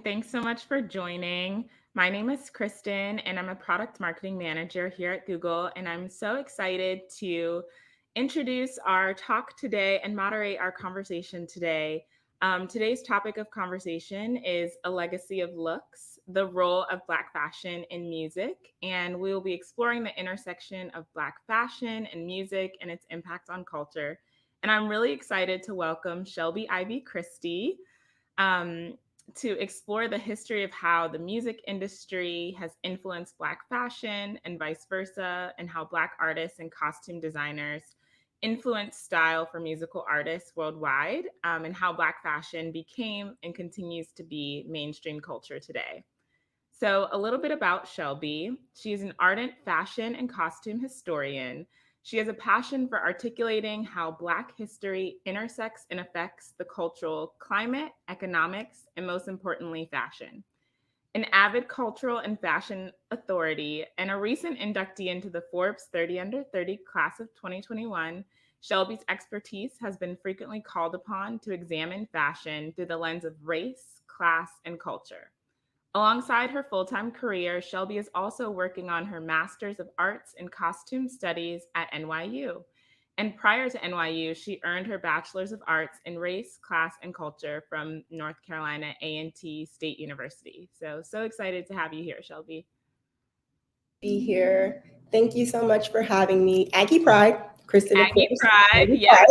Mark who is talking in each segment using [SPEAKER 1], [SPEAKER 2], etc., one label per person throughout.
[SPEAKER 1] Thanks so much for joining. My name is Kristen, and I'm a product marketing manager here at Google. And I'm so excited to introduce our talk today and moderate our conversation today. Today's topic of conversation is a legacy of looks, the role of Black fashion in music. And we will be exploring the intersection of Black fashion and music and its impact on culture. And I'm really excited to welcome Shelby Ivey Christie. Um, to explore the history of how the music industry has influenced Black fashion and vice versa, and how Black artists and costume designers influence style for musical artists worldwide, and how Black fashion became and continues to be mainstream culture today. So, a little bit about Shelby. She is an ardent fashion and costume historian. She has a passion for articulating how Black history intersects and affects the cultural climate, economics, and most importantly, fashion. An avid cultural and fashion authority and a recent inductee into the Forbes 30 Under 30 class of 2021, Shelby's expertise has been frequently called upon to examine fashion through the lens of race, class, and culture. Alongside her full-time career, Shelby is also working on her Master's of Arts in Costume Studies at NYU. And prior to NYU, she earned her Bachelors of Arts in Race, Class, and Culture from North Carolina A&T State University. So excited to have you here, Shelby.
[SPEAKER 2] Be here. Thank you so much for having me. Aggie Pride, Kristen, of
[SPEAKER 1] Aggie
[SPEAKER 2] course.
[SPEAKER 1] Pride,
[SPEAKER 2] Aggie
[SPEAKER 1] yes.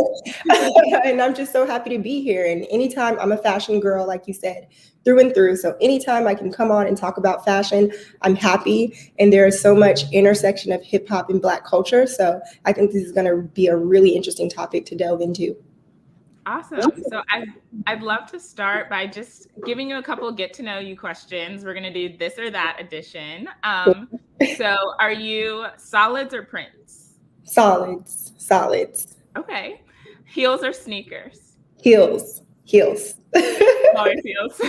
[SPEAKER 2] Pride. And I'm just so happy to be here. And anytime I'm a fashion girl, like you said, through and through. So anytime I can come on and talk about fashion, I'm happy. And there is so much intersection of hip hop and Black culture. So I think this is going to be a really interesting topic to delve into.
[SPEAKER 1] Awesome. So I'd love to start by just giving you a couple get to know you questions. We're going to do this or that edition. So are you solids or prints?
[SPEAKER 2] Solids.
[SPEAKER 1] Okay. Heels or sneakers?
[SPEAKER 2] Heels.
[SPEAKER 1] Always heels.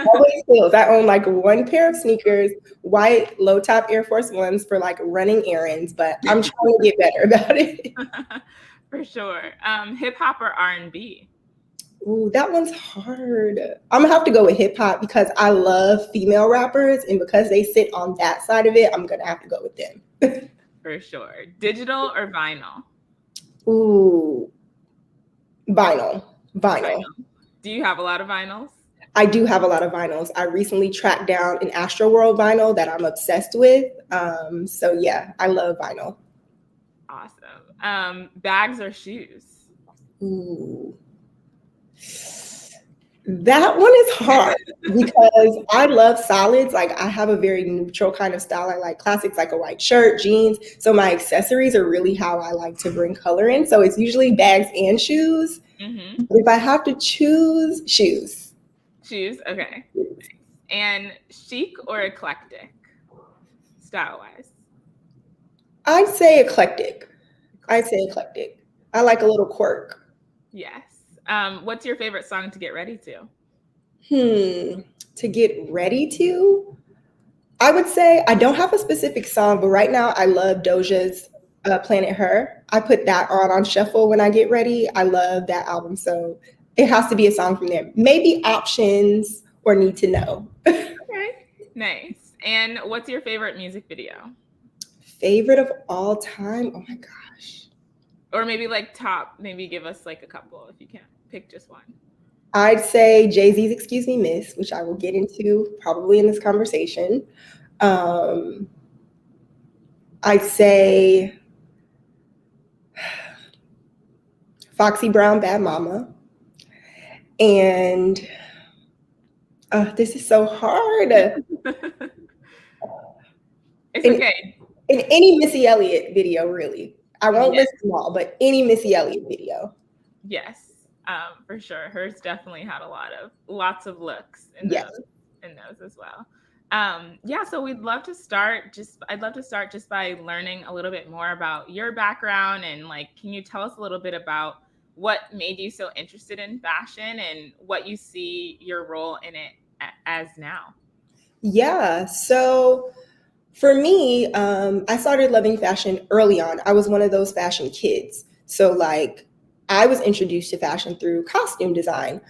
[SPEAKER 2] Always heels. I own like one pair of sneakers, white low top Air Force Ones for like running errands, but I'm trying to get better about it.
[SPEAKER 1] For sure. Hip hop or R&B?
[SPEAKER 2] Ooh, that one's hard. I'm gonna have to go with hip hop because I love female rappers, and because they sit on that side of it, I'm gonna have to go with them.
[SPEAKER 1] For sure. Digital or vinyl?
[SPEAKER 2] Ooh, vinyl.
[SPEAKER 1] Do you have a lot of vinyls?
[SPEAKER 2] I do have a lot of vinyls. I recently tracked down an Astroworld vinyl that I'm obsessed with. So yeah, I love vinyl.
[SPEAKER 1] Awesome. Bags or shoes?
[SPEAKER 2] Ooh. That one is hard because I love solids. Like I have a very neutral kind of style. I like classics, like a white shirt, jeans. So my accessories are really how I like to bring color in. So it's usually bags and shoes.
[SPEAKER 1] Mm-hmm.
[SPEAKER 2] If I have to choose, shoes.
[SPEAKER 1] Shoes, okay. And chic or eclectic, style-wise?
[SPEAKER 2] I'd say eclectic. I like a little quirk.
[SPEAKER 1] Yes. What's your favorite song to get ready to?
[SPEAKER 2] To get ready to? I would say I don't have a specific song, but right now I love Doja's Planet Her. I put that on shuffle when I get ready. I love that album, so it has to be a song from there. Maybe Options or Need to Know.
[SPEAKER 1] Okay, nice. And what's your favorite music video?
[SPEAKER 2] Favorite of all time? Oh my gosh.
[SPEAKER 1] Or maybe like top, maybe give us like a couple if you can't pick just one.
[SPEAKER 2] I'd say Jay-Z's Excuse Me Miss, which I will get into probably in this conversation. I'd say Foxy Brown, Bad Mama. And this is so hard.
[SPEAKER 1] It's okay.
[SPEAKER 2] In any Missy Elliott video, really. I won't list them all, but any Missy Elliott video.
[SPEAKER 1] Yes, for sure. Hers definitely had lots of looks in those as well. So I'd love to start just by learning a little bit more about your background and can you tell us a little bit about what made you so interested in fashion and what you see your role in it as now?
[SPEAKER 2] Yeah, so for me, I started loving fashion early on. I was one of those fashion kids. So I was introduced to fashion through costume design.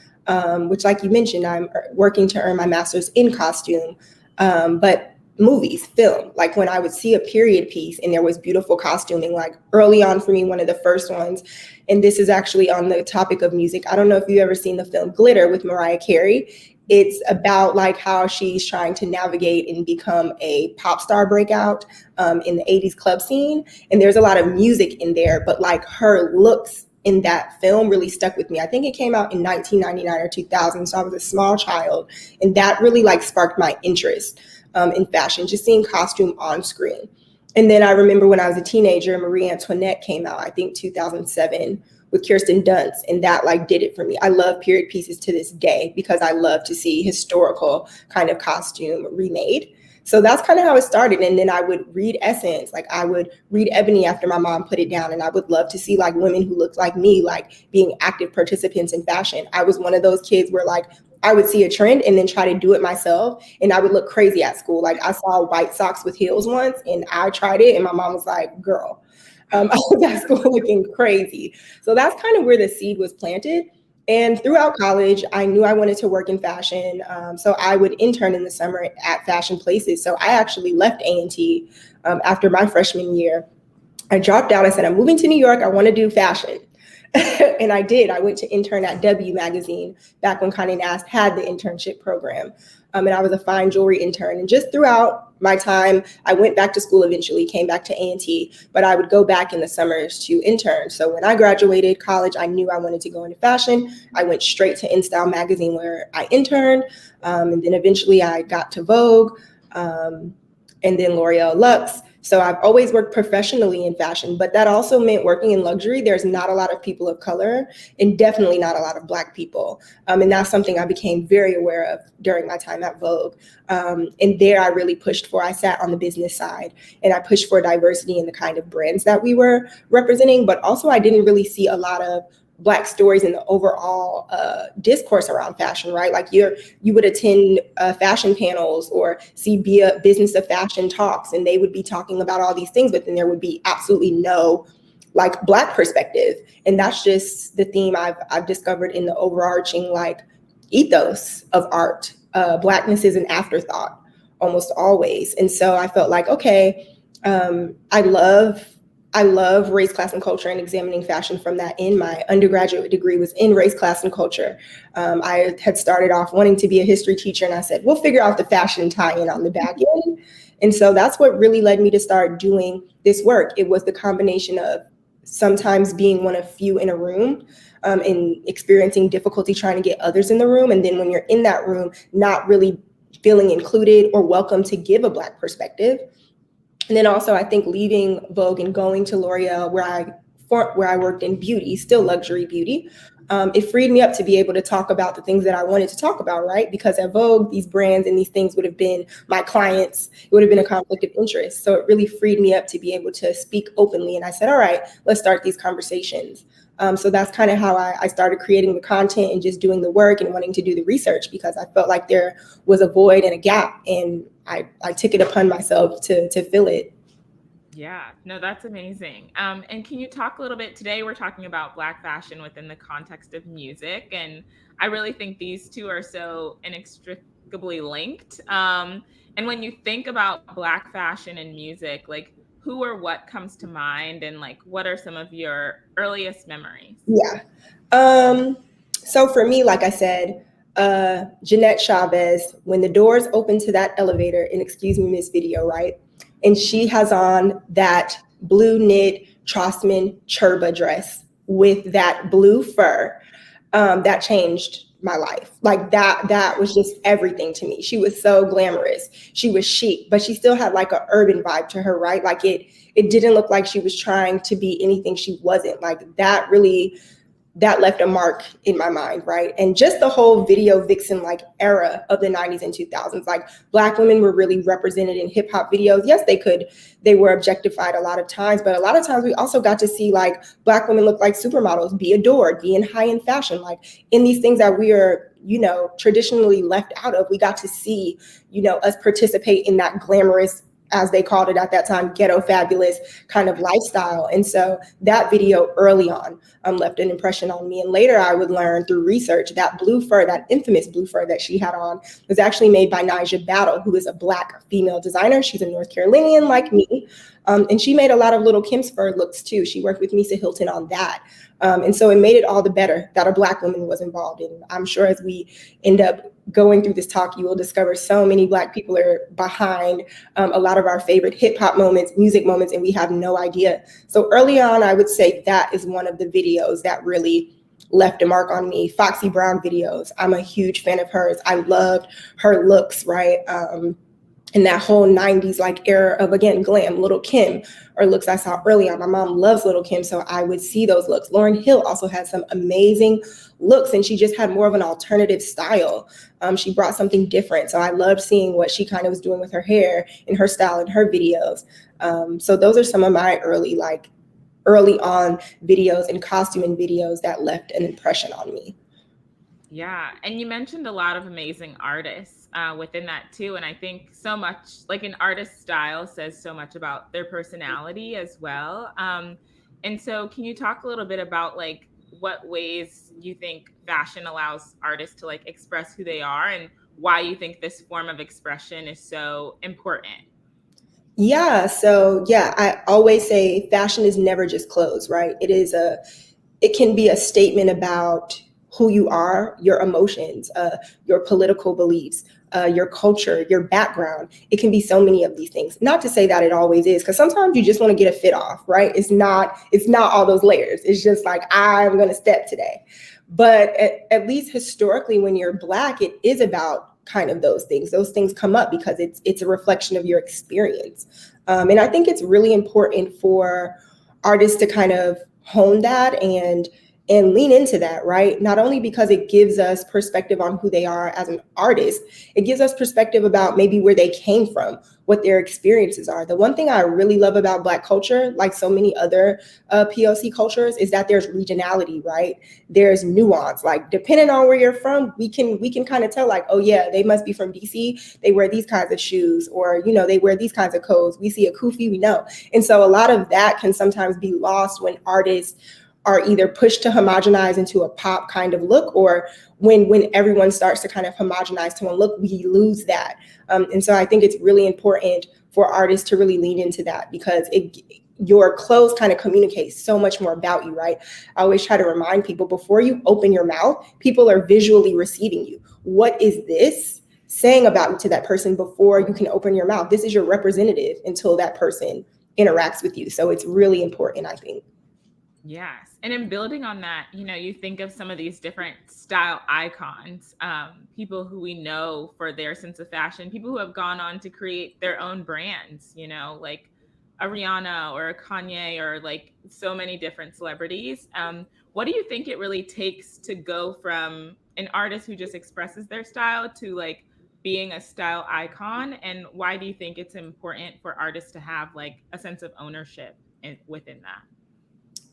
[SPEAKER 2] which, like you mentioned, I'm working to earn my master's in costume. But movies, film, like when I would see a period piece and there was beautiful costuming, like early on for me, one of the first ones, and this is actually on the topic of music. I don't know if you've ever seen the film Glitter with Mariah Carey. It's about like how she's trying to navigate and become a pop star breakout in the 80s club scene. And there's a lot of music in there, but like her looks in that film really stuck with me. I think it came out in 1999 or 2000. So I was a small child, and that really like sparked my interest in fashion, just seeing costume on screen. And then I remember when I was a teenager, Marie Antoinette came out, I think 2007, with Kirsten Dunst, and that like did it for me. I love period pieces to this day because I love to see historical kind of costume remade. So that's kind of how it started. And then I would read Essence, like I would read Ebony after my mom put it down, and I would love to see like women who looked like me, like being active participants in fashion. I was one of those kids where like I would see a trend and then try to do it myself, and I would look crazy at school. Like I saw white socks with heels once and I tried it and my mom was like, girl, I was at school looking crazy. So that's kind of where the seed was planted. And throughout college, I knew I wanted to work in fashion. So I would intern in the summer at fashion places. So I actually left A&T after my freshman year. I dropped out. I said, I'm moving to New York. I want to do fashion. And I did. I went to intern at W Magazine back when Condé Nast had the internship program. And I was a fine jewelry intern. And just throughout my time, I went back to school eventually, came back to A&T, but I would go back in the summers to intern. So when I graduated college, I knew I wanted to go into fashion. I went straight to InStyle Magazine where I interned. And then eventually I got to Vogue and then L'Oreal Luxe. So I've always worked professionally in fashion, but that also meant working in luxury. There's not a lot of people of color and definitely not a lot of Black people. And that's something I became very aware of during my time at Vogue. And there I really pushed for, I sat on the business side and I pushed for diversity in the kind of brands that we were representing, but also I didn't really see a lot of Black stories in the overall discourse around fashion, right? Like you would attend fashion panels or see business of fashion talks, and they would be talking about all these things, but then there would be absolutely no like Black perspective. And that's just the theme I've discovered in the overarching like ethos of art. Blackness is an afterthought almost always. And so I felt like, okay, I love race, class, and culture and examining fashion from that end. My undergraduate degree was in race, class, and culture. I had started off wanting to be a history teacher, and I said, we'll figure out the fashion tie-in on the back end. And so that's what really led me to start doing this work. It was the combination of sometimes being one of few in a room and experiencing difficulty trying to get others in the room. And then when you're in that room, not really feeling included or welcome to give a Black perspective. And then also, I think leaving Vogue and going to L'Oreal, where I worked in beauty, still luxury beauty, it freed me up to be able to talk about the things that I wanted to talk about, right? Because at Vogue, these brands and these things would have been my clients. It would have been a conflict of interest. So it really freed me up to be able to speak openly. And I said, all right, let's start these conversations. So that's kind of how I started creating the content and just doing the work and wanting to do the research, because I felt like there was a void and a gap, and I took it upon myself to fill it.
[SPEAKER 1] Yeah, no, that's amazing. And can you talk a little bit, today we're talking about Black fashion within the context of music. And I really think these two are so inextricably linked. And when you think about Black fashion and music, like who or what comes to mind, and like what are some of your earliest memories?
[SPEAKER 2] Yeah. So for me, like I said, Jeanette Chavez, when the doors open to that elevator in Excuse Me Miss video, right? And she has on that blue knit Trossman Churba dress with that blue fur, that changed my life. Like that was just everything to me. She was so glamorous. She was chic, but she still had like an urban vibe to her, right? Like it didn't look like she was trying to be anything she wasn't. Like that left a mark in my mind, right? And just the whole video vixen like era of the 90s and 2000s, like Black women were really represented in hip hop videos. Yes, they were objectified a lot of times, but a lot of times we also got to see like Black women look like supermodels, be adored, be in high-end fashion, like in these things that we are, traditionally left out of. We got to see, us participate in that glamorous as they called it at that time, ghetto fabulous kind of lifestyle. And so that video early on left an impression on me. And later I would learn through research that blue fur, that infamous blue fur that she had on, was actually made by Nyjah Battle, who is a Black female designer. She's a North Carolinian like me. And she made a lot of Little Kim's fur looks too. She worked with Misa Hilton on that. And so it made it all the better that a Black woman was involved. And I'm sure as we end up going through this talk, you will discover so many Black people are behind a lot of our favorite hip hop moments, music moments, and we have no idea. So early on, I would say that is one of the videos that really left a mark on me. Foxy Brown videos, I'm a huge fan of hers. I loved her looks, right? And that whole 90s like era of, again, glam, Little Kim, or looks I saw early on. My mom loves Little Kim, so I would see those looks. Lauryn Hill also had some amazing looks, and she just had more of an alternative style. She brought something different. So I loved seeing what she kind of was doing with her hair and her style in her videos. So those are some of my early on videos and costuming videos that left an impression on me.
[SPEAKER 1] Yeah. And you mentioned a lot of amazing artists within that too. And I think so much, like an artist's style says so much about their personality as well. And so can you talk a little bit about like what ways you think fashion allows artists to like express who they are and why you think this form of expression is so important?
[SPEAKER 2] Yeah, so yeah, I always say fashion is never just clothes, right? It can be a statement about who you are, your emotions, your political beliefs, your culture, your background. It can be so many of these things. Not to say that it always is, because sometimes you just want to get a fit off, right? It's not all those layers. It's just like, I'm going to step today. But at least historically, when you're Black, it is about kind of those things. Those things come up because it's a reflection of your experience. And I think it's really important for artists to kind of hone that and lean into that, right? Not only because it gives us perspective on who they are as an artist, it gives us perspective about maybe where they came from, what their experiences are. The one thing I really love about Black culture, like so many other POC cultures, is that there's regionality, right? There's nuance. Like depending on where you're from, we can kind of tell like, oh yeah, they must be from DC. They wear these kinds of shoes, or they wear these kinds of codes. We see a kufi, we know. And so a lot of that can sometimes be lost when artists are either pushed to homogenize into a pop kind of look, or when everyone starts to kind of homogenize to one look, we lose that. And so I think it's really important for artists to really lean into that, because your clothes kind of communicate so much more about you, right? I always try to remind people, before you open your mouth, people are visually receiving you. What is this saying about you to that person before you can open your mouth? This is your representative until that person interacts with you. So it's really important, I think.
[SPEAKER 1] Yes. And in building on that, you think of some of these different style icons, people who we know for their sense of fashion, people who have gone on to create their own brands, like a Rihanna or a Kanye, or like so many different celebrities. What do you think it really takes to go from an artist who just expresses their style to like being a style icon? And why do you think it's important for artists to have like a sense of ownership within that?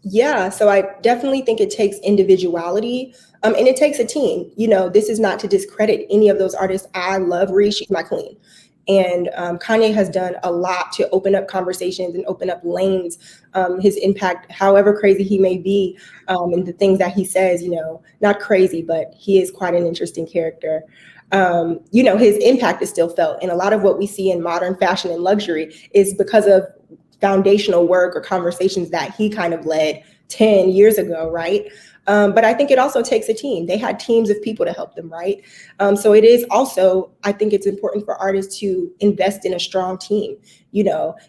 [SPEAKER 2] Yeah, so I definitely think it takes individuality, and it takes a team. This is not to discredit any of those artists. I love Ree, she's my queen. And Kanye has done a lot to open up conversations and open up lanes. His impact, however crazy he may be, and the things that he says, not crazy, but he is quite an interesting character. His impact is still felt. And a lot of what we see in modern fashion and luxury is because of foundational work or conversations that he kind of led 10 years ago, right? But I think it also takes a team. They had teams of people to help them, right? So it is also, I think it's important for artists to invest in a strong team,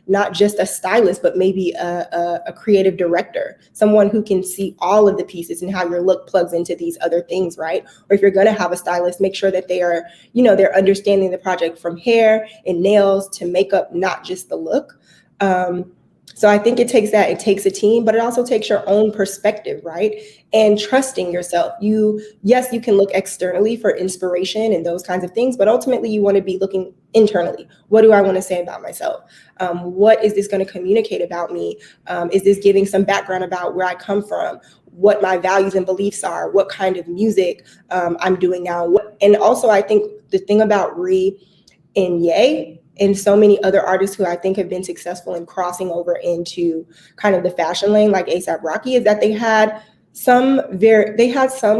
[SPEAKER 2] not just a stylist, but maybe a creative director, someone who can see all of the pieces and how your look plugs into these other things, right? Or if you're going to have a stylist, make sure that they are, they're understanding the project from hair and nails to makeup, not just the look. So I think it takes a team, but it also takes your own perspective, right? And trusting yourself. Yes, you can look externally for inspiration and those kinds of things, but ultimately you want to be looking internally. What do I want to say about myself? What is this going to communicate about me? Is this giving some background about where I come from, what my values and beliefs are, what kind of music I'm doing now? And also I think the thing about Ree and Ye and so many other artists who I think have been successful in crossing over into kind of the fashion lane, like ASAP Rocky, is that they had some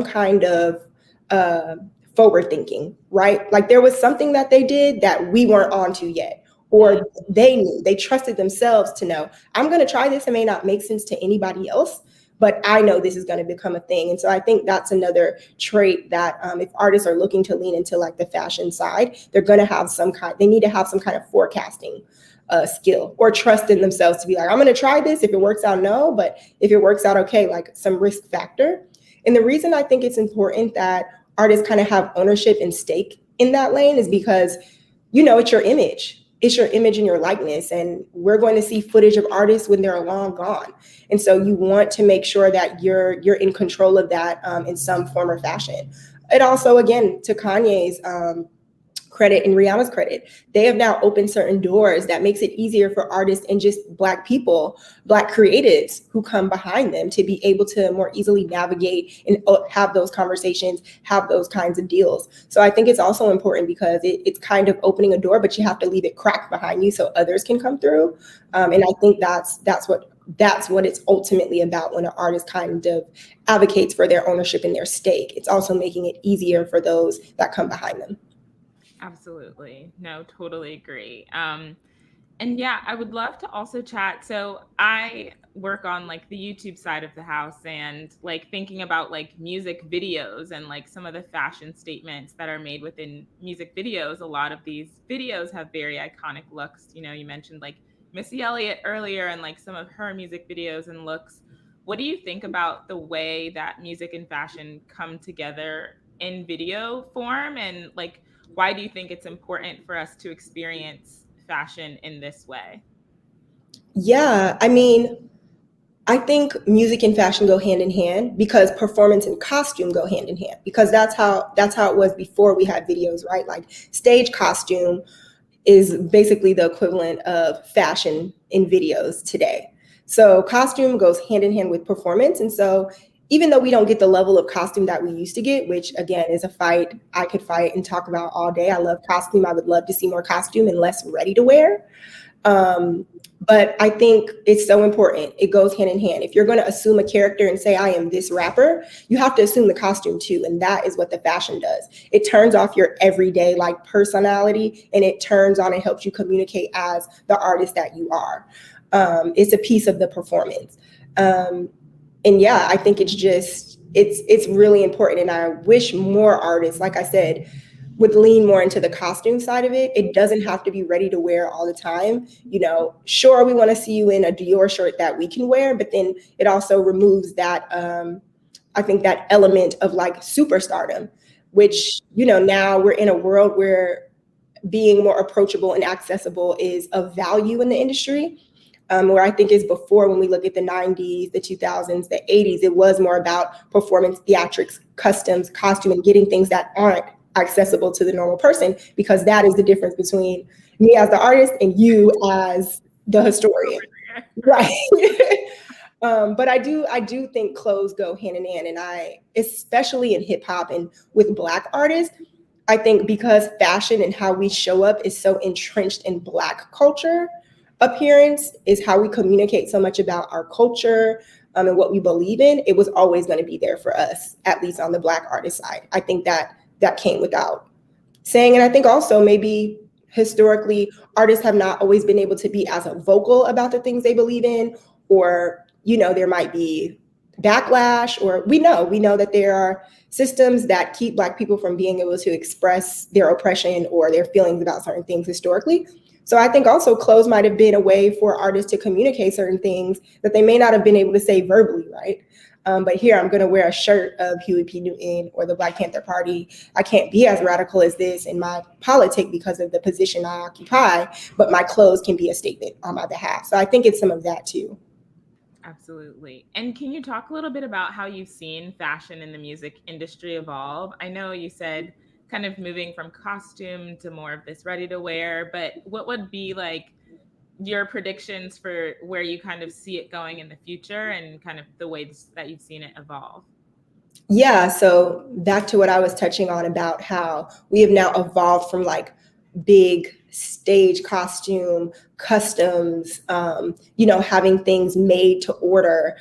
[SPEAKER 2] kind of uh, forward thinking, right? Like there was something that they did that we weren't onto yet, or they knew, they trusted themselves to know, I'm going to try this. It may not make sense to anybody else, but I know this is going to become a thing. And so I think that's another trait that if artists are looking to lean into like the fashion side, they need to have some kind of forecasting skill or trust in themselves to be like, I'm going to try this. If it works out, no, but if it works out, okay, like some risk factor. And the reason I think it's important that artists kind of have ownership and stake in that lane is because, it's your image. It's your image and your likeness. And we're going to see footage of artists when they're long gone. And so you want to make sure that you're in control of that in some form or fashion. And also, again, to Kanye's credit and Rihanna's credit, they have now opened certain doors that makes it easier for artists and just Black people, Black creatives who come behind them to be able to more easily navigate and have those conversations, have those kinds of deals. So I think it's also important because it's kind of opening a door, but you have to leave it cracked behind you so others can come through. And I think that's what it's ultimately about when an artist kind of advocates for their ownership and their stake. It's also making it easier for those that come behind them.
[SPEAKER 1] Absolutely. No, totally agree. And yeah, I would love to also chat. So I work on like the YouTube side of the house and like thinking about like music videos and like some of the fashion statements that are made within music videos. A lot of these videos have very iconic looks. You mentioned like Missy Elliott earlier and like some of her music videos and looks. What do you think about the way that music and fashion come together in video form, and like why do you think it's important for us to experience fashion in this way?
[SPEAKER 2] Yeah, I mean, I think music and fashion go hand in hand because performance and costume go hand in hand because that's how it was before we had videos, right? Like stage costume is basically the equivalent of fashion in videos today. So costume goes hand in hand with performance. And so even though we don't get the level of costume that we used to get, which again is a fight I could fight and talk about all day. I love costume. I would love to see more costume and less ready to wear. Um, but I think it's so important. It goes hand in hand. If you're going to assume a character and say, I am this rapper, you have to assume the costume too. And that is what the fashion does. It turns off your everyday like personality and it turns on and helps you communicate as the artist that you are. It's a piece of the performance. And yeah, I think it's really important. And I wish more artists, like I said, would lean more into the costume side of it. It doesn't have to be ready to wear all the time. Sure, we want to see you in a Dior shirt that we can wear, but then it also removes that, I think that element of like superstardom, which, now we're in a world where being more approachable and accessible is of value in the industry. Where I think is before, when we look at the 90s, the 2000s, the 80s, it was more about performance, theatrics, customs, costume, and getting things that aren't accessible to the normal person, because that is the difference between me as the artist and you as the historian, right? But I do think clothes go hand in hand, and especially in hip hop and with Black artists, I think because fashion and how we show up is so entrenched in Black culture, appearance is how we communicate so much about our culture, and what we believe in. It was always going to be there for us, at least on the Black artist side. I think that came without saying. And I think also maybe historically artists have not always been able to be as vocal about the things they believe in, or there might be backlash, or we know that there are systems that keep Black people from being able to express their oppression or their feelings about certain things historically. So I think also clothes might have been a way for artists to communicate certain things that they may not have been able to say verbally, right? But here I'm going to wear a shirt of Huey P. Newton or the Black Panther Party. I can't be as radical as this in my politic because of the position I occupy, but my clothes can be a statement on my behalf. So I think it's some of that too.
[SPEAKER 1] Absolutely. And can you talk a little bit about how you've seen fashion in the music industry evolve? I know you said kind of moving from costume to more of this ready to wear, but what would be like your predictions for where you kind of see it going in the future and kind of the ways that you've seen it evolve?
[SPEAKER 2] Yeah, so back to what I was touching on about how we have now evolved from like big stage costume, customs, having things made to order.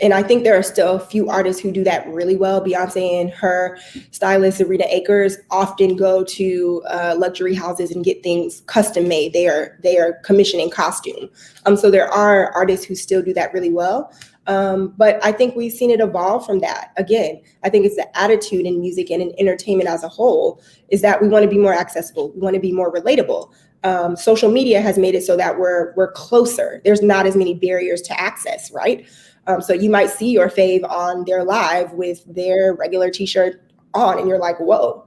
[SPEAKER 2] And I think there are still a few artists who do that really well. Beyonce and her stylist, Serena Akers, often go to luxury houses and get things custom made. They are commissioning costume. So there are artists who still do that really well. But I think we've seen it evolve from that. Again, I think it's the attitude in music and in entertainment as a whole is that we want to be more accessible. We want to be more relatable. Social media has made it so that we're closer. There's not as many barriers to access, right? So you might see your fave on their live with their regular t-shirt on and you're like, whoa.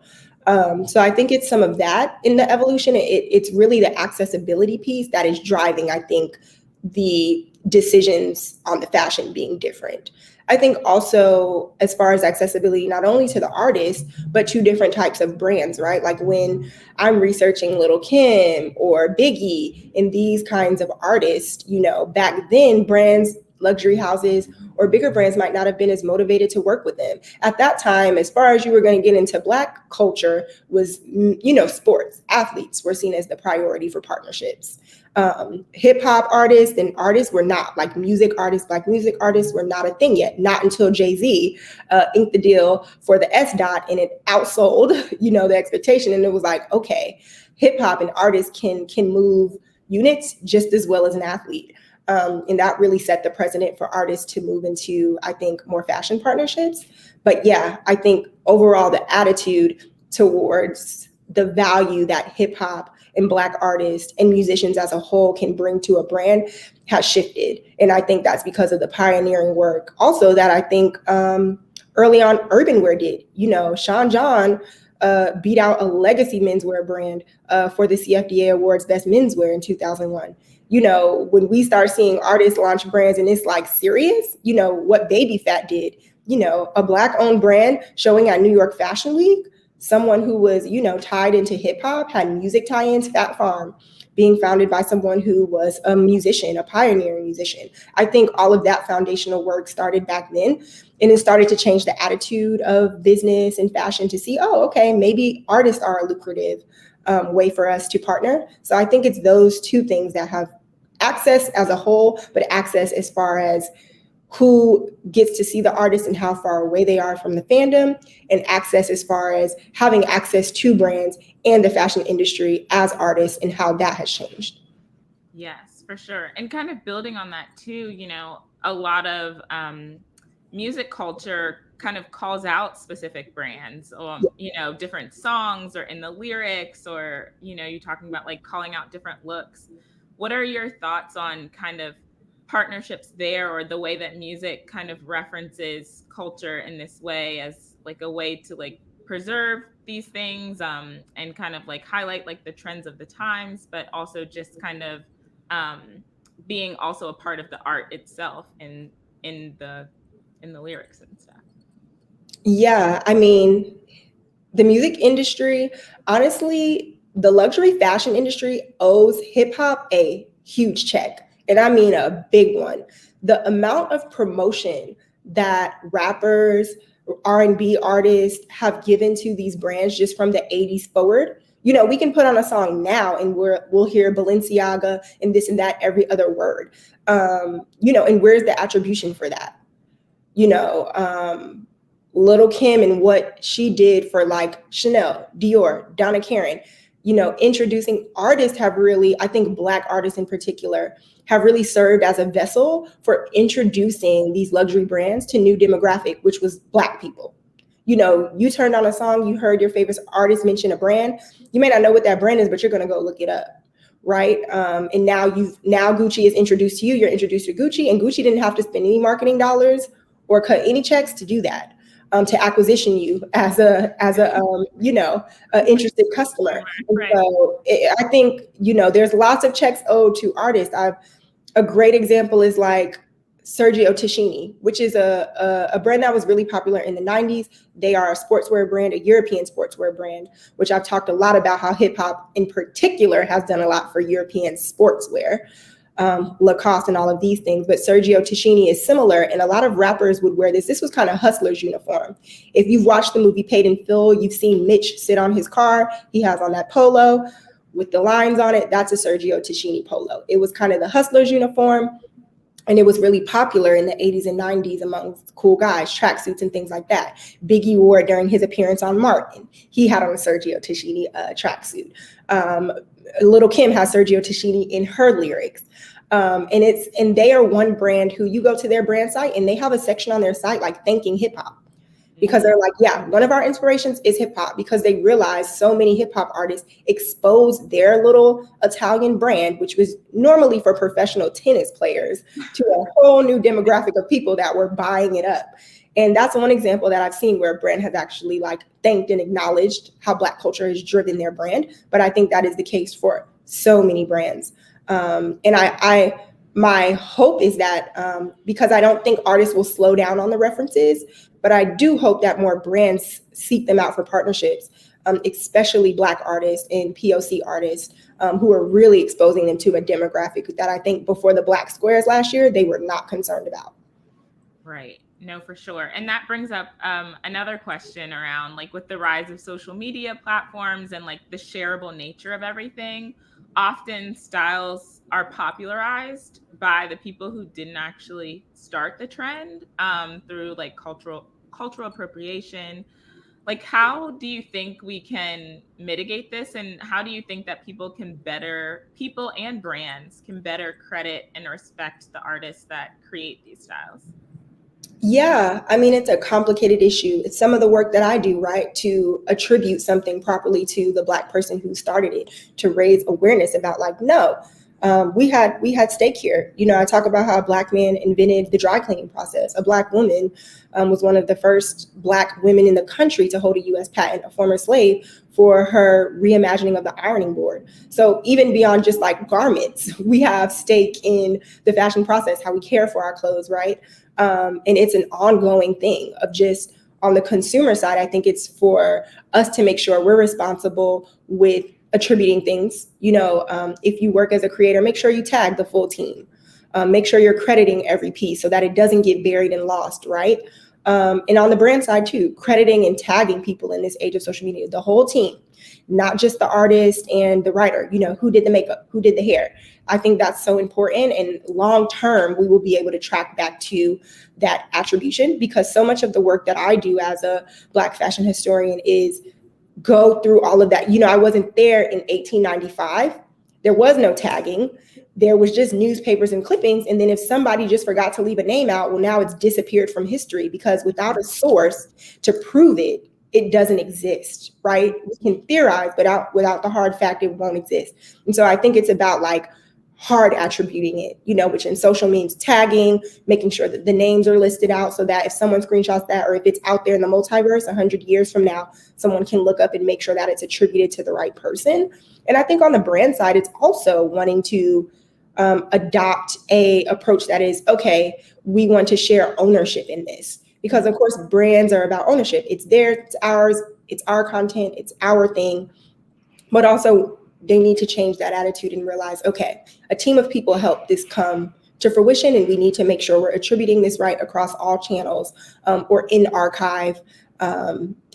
[SPEAKER 2] So I think it's some of that in the evolution. It's really the accessibility piece that is driving, I think, the decisions on the fashion being different. I think also as far as accessibility, not only to the artist, but to different types of brands, right? Like when I'm researching Lil' Kim or Biggie and these kinds of artists, back then brands, luxury houses or bigger brands might not have been as motivated to work with them. At that time, as far as you were going to get into Black culture was, sports, athletes were seen as the priority for partnerships. Hip hop artists and artists were not, like music artists, Black music artists were not a thing yet, not until Jay-Z inked the deal for the S dot and it outsold, the expectation. And it was like, okay, hip hop and artists can move units just as well as an athlete. And that really set the precedent for artists to move into, I think, more fashion partnerships. But yeah, I think overall the attitude towards the value that hip hop and Black artists and musicians as a whole can bring to a brand has shifted. And I think that's because of the pioneering work. Also that I think early on Urban did, Sean John beat out a legacy menswear brand for the CFDA Awards Best Menswear in 2001. When we start seeing artists launch brands and it's like serious, what Baby Fat did, a Black owned brand showing at New York Fashion Week, someone who was, tied into hip hop, had music tie-ins, Fat Farm, being founded by someone who was a musician, a pioneering musician. I think all of that foundational work started back then, and it started to change the attitude of business and fashion to see, oh, okay, maybe artists are a lucrative way for us to partner. So I think it's those two things that have access as a whole, but access as far as who gets to see the artist and how far away they are from the fandom, and access as far as having access to brands and the fashion industry as artists and how that has changed.
[SPEAKER 1] Yes, for sure. And kind of building on that too, a lot of music culture kind of calls out specific brands or, different songs or in the lyrics or, you're talking about like calling out different looks. What are your thoughts on kind of partnerships there, or the way that music kind of references culture in this way as like a way to like preserve these things and kind of like highlight like the trends of the times, but also just kind of being also a part of the art itself and in the lyrics and stuff?
[SPEAKER 2] Yeah, I mean, the music industry, honestly, the luxury fashion industry owes hip hop a huge check. And I mean a big one. The amount of promotion that rappers, R&B artists have given to these brands just from the 80s forward. We can put on a song now and we'll hear Balenciaga and this and that every other word. And where's the attribution for that? Lil' Kim and what she did for like Chanel, Dior, Donna Karan, introducing artists have really, I think Black artists in particular, have really served as a vessel for introducing these luxury brands to new demographic, which was Black people. You turned on a song, you heard your favorite artist mention a brand. You may not know what that brand is, but you're going to go look it up, right? And now Gucci is introduced to you. You're introduced to Gucci, and Gucci didn't have to spend any marketing dollars or cut any checks to do that. To acquisition you as a interested customer. Right. So I think, there's lots of checks owed to artists. A great example is like Sergio Tacchini, which is a brand that was really popular in the 90s. They are a sportswear brand, a European sportswear brand, which I've talked a lot about how hip hop in particular has done a lot for European sportswear. Lacoste and all of these things. But Sergio Tacchini is similar, and a lot of rappers would wear this. This was kind of Hustler's uniform. If you've watched the movie Paid in Full, you've seen Mitch sit on his car. He has on that polo with the lines on it. That's a Sergio Tacchini polo. It was kind of the Hustler's uniform. And it was really popular in the 80s and 90s amongst cool guys, tracksuits and things like that. Biggie wore it during his appearance on Martin. He had on a Sergio Tacchini tracksuit. Little Kim has Sergio Tacchini in her lyrics. And they are one brand who you go to their brand site and they have a section on their site like thanking hip hop. Because they're like, yeah, one of our inspirations is hip hop, because they realize so many hip hop artists expose their little Italian brand, which was normally for professional tennis players, to a whole new demographic of people that were buying it up. And that's one example that I've seen where a brand has actually like thanked and acknowledged how Black culture has driven their brand. But I think that is the case for so many brands. And my hope is that because I don't think artists will slow down on the references, but I do hope that more brands seek them out for partnerships, especially Black artists and POC artists who are really exposing them to a demographic that I think before the Black Squares last year, they were not concerned about.
[SPEAKER 1] Right. No, for sure. And that brings up another question around like with the rise of social media platforms and like the shareable nature of everything. Often styles are popularized by the people who didn't actually start the trend through like cultural appropriation. Like, how do you think we can mitigate this, and how do you think that people and brands can better credit and respect the artists that create these styles?
[SPEAKER 2] Yeah, I mean, it's a complicated issue. It's some of the work that I do, right, to attribute something properly to the Black person who started it, to raise awareness about like, no, we had stake here. You know, I talk about how a Black man invented the dry cleaning process. A Black woman was one of the first Black women in the country to hold a U.S. patent, a former slave, for her reimagining of the ironing board. So even beyond just like garments, we have stake in the fashion process, how we care for our clothes, right? And it's an ongoing thing of just on the consumer side. I think it's for us to make sure we're responsible with attributing things. You know, if you work as a creator, make sure you tag the full team. Make sure you're crediting every piece so that it doesn't get buried and lost, right? And on the brand side too, crediting and tagging people in this age of social media, the whole team, not just the artist and the writer, you know, who did the makeup, who did the hair. I think that's so important. And long term, we will be able to track back to that attribution, because so much of the work that I do as a Black fashion historian is go through all of that. You know, I wasn't there in 1895. There was no tagging. There was just newspapers and clippings. And then if somebody just forgot to leave a name out, well, now it's disappeared from history, because without a source to prove it, it doesn't exist, right? We can theorize, but without the hard fact, it won't exist. And so I think it's about like hard attributing it, you know, which in social means tagging, making sure that the names are listed out so that if someone screenshots that, or if it's out there in the multiverse 100 years from now, someone can look up and make sure that it's attributed to the right person. And I think on the brand side, it's also wanting to adopt a approach that is, okay, we want to share ownership in this. Because of course, brands are about ownership. It's theirs, it's ours, it's our content, it's our thing. But also they need to change that attitude and realize, okay, a team of people helped this come to fruition, and we need to make sure we're attributing this right across all channels, or in archive,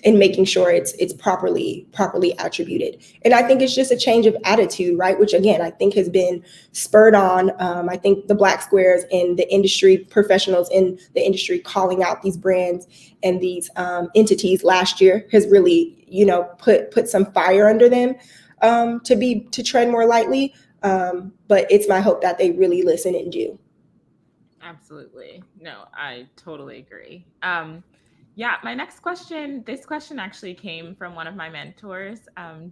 [SPEAKER 2] and making sure it's properly attributed. And I think it's just a change of attitude, right? Which again, I think has been spurred on. I think the Black Squares and the industry professionals in the industry calling out these brands and these entities last year has really, you know, put some fire under them to tread more lightly. But it's my hope that they really listen and do.
[SPEAKER 1] Absolutely. No, I totally agree. Yeah, my next question, this question actually came from one of my mentors,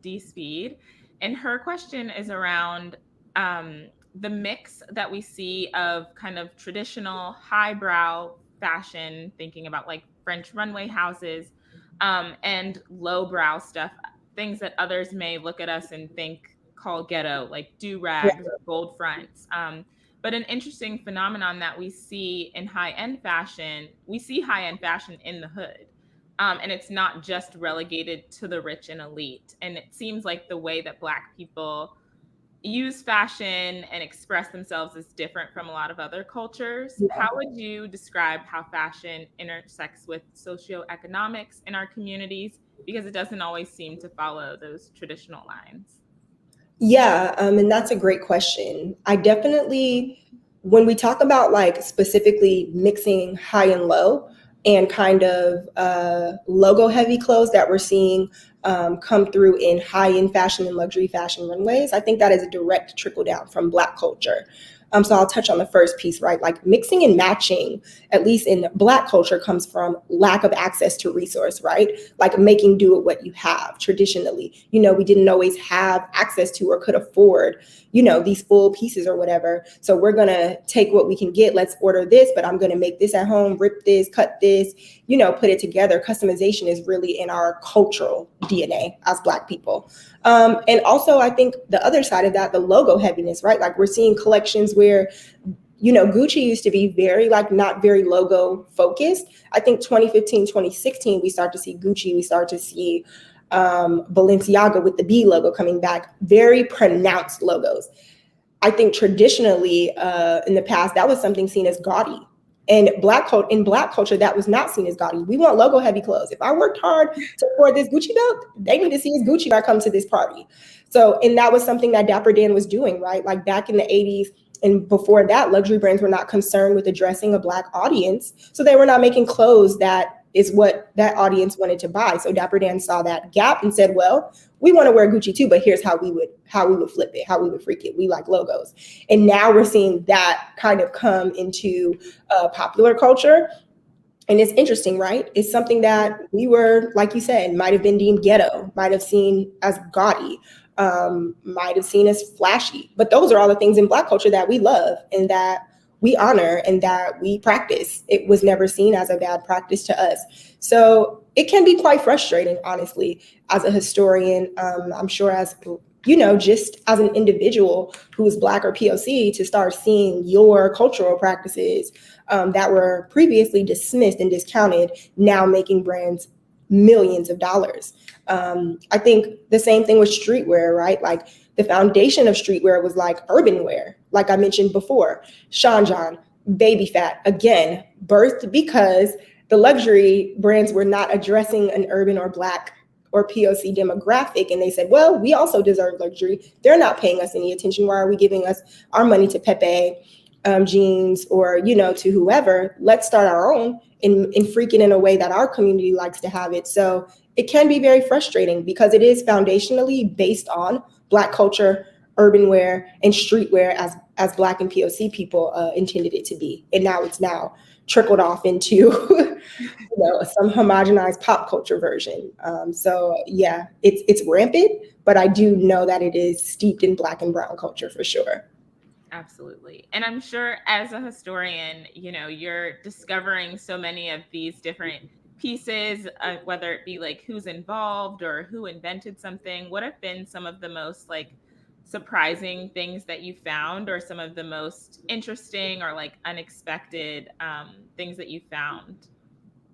[SPEAKER 1] D Speed. And her question is around the mix that we see of kind of traditional highbrow fashion, thinking about like French runway houses, and lowbrow stuff, things that others may look at us and think call ghetto, like do rags or gold fronts. But an interesting phenomenon that we see in high end fashion, we see high end fashion in the hood. And it's not just relegated to the rich and elite. And it seems like the way that Black people use fashion and express themselves as different from a lot of other cultures. How would you describe how fashion intersects with socioeconomics in our communities? Because it doesn't always seem to follow those traditional lines.
[SPEAKER 2] Yeah, and that's a great question. I definitely, when we talk about like specifically mixing high and low and kind of logo heavy clothes that we're seeing come through in high end fashion and luxury fashion runways, I think that is a direct trickle down from Black culture. So I'll touch on the first piece, right? Like mixing and matching, at least in Black culture, comes from lack of access to resource, right? Like making do with what you have traditionally. You know, we didn't always have access to or could afford, you know, these full pieces or whatever. So we're going to take what we can get. Let's order this, but I'm going to make this at home, rip this, cut this, you know, put it together. Customization is really in our cultural DNA as Black people. And also, I think the other side of that, the logo heaviness, right? Like we're seeing collections where, you know, Gucci used to be very like not very logo focused. I think 2015, 2016, we start to see Gucci, we start to see Balenciaga with the B logo coming back, very pronounced logos. I think traditionally in the past, that was something seen as gaudy. And in Black culture, that was not seen as gaudy. We want logo heavy clothes. If I worked hard to afford this Gucci belt, they need to see it's Gucci when I come to this party. So, and that was something that Dapper Dan was doing, right? Like back in the 80s and before that, luxury brands were not concerned with addressing a Black audience. So they were not making clothes that is what that audience wanted to buy. So Dapper Dan saw that gap and said, well, we want to wear Gucci too, but here's how we would flip it, how we would freak it. We like logos. And now we're seeing that kind of come into popular culture. And it's interesting, right? It's something that we were, like you said, might have been deemed ghetto, might have seen as gaudy, might have seen as flashy. But those are all the things in Black culture that we love and that we honor and that we practice. It was never seen as a bad practice to us. So it can be quite frustrating, honestly, as a historian. I'm sure as, you know, just as an individual who is Black or POC to start seeing your cultural practices that were previously dismissed and discounted, now making brands millions of dollars. I think the same thing with streetwear, right? Like the foundation of streetwear was like urban wear, like I mentioned before, Sean John, Baby Fat, again, birthed because the luxury brands were not addressing an urban or Black or POC demographic. And they said, well, we also deserve luxury. They're not paying us any attention. Why are we giving us our money to Pepe jeans or, you know, to whoever? Let's start our own and freak it in a way that our community likes to have it. So it can be very frustrating because it is foundationally based on Black culture, urban wear, and streetwear as Black and POC people intended it to be. And now it's trickled off into you know, some homogenized pop culture version. So yeah, it's rampant, but I do know that it is steeped in Black and brown culture for sure.
[SPEAKER 1] Absolutely. And I'm sure as a historian, you know, you're discovering so many of these different pieces, whether it be like who's involved or who invented something. What have been some of the most like surprising things that you found, or some of the most interesting or like unexpected things that you found